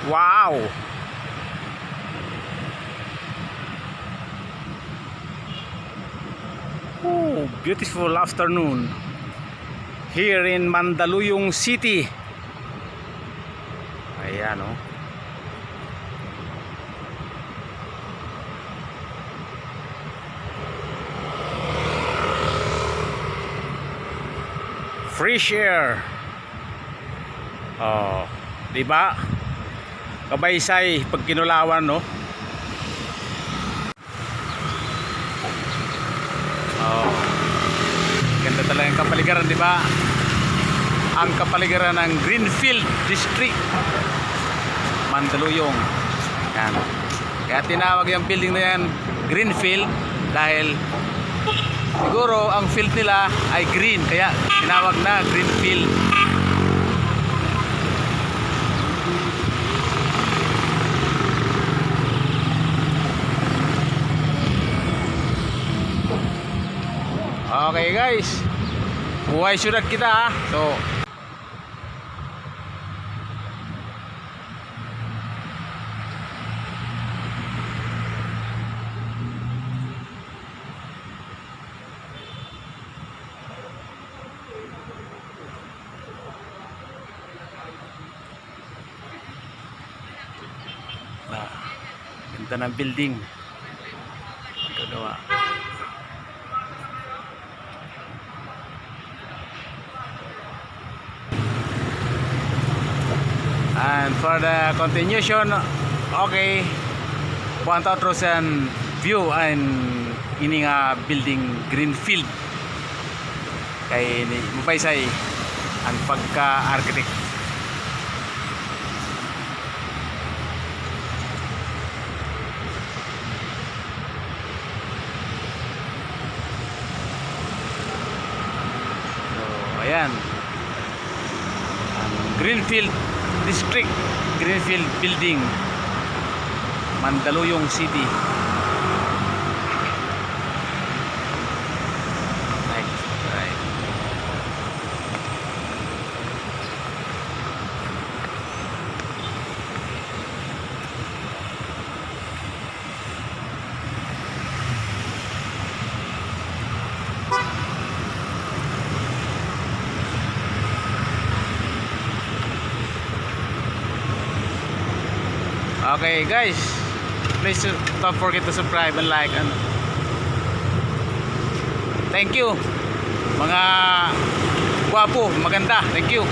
Wow! Oh, beautiful afternoon here in Mandaluyong City. Ayan, oh. Fresh air. Oh, 'di ba? Kabaysay pag kinulawan, no? Oh. Ganda talaga ang kapaligiran, 'di ba? Ang kapaligiran ng Greenfield District, Mandaluyong. Yan. Kaya tinawag yung building na yan Greenfield dahil siguro ang field nila ay green, kaya tinawag na Greenfield. Okay guys, buhay syudad kita ha. So ganda ng building kagawa. And for the continuation, okay, punta terus and view and ini nga building Greenfield kay ni mapaysay ang pagka-architect. So ayan, ang Greenfield District, Greenfield Building, Mandaluyong City. Right, right. Okay guys, please don't forget to subscribe and like, and thank you mga gwapo, maganda, thank you.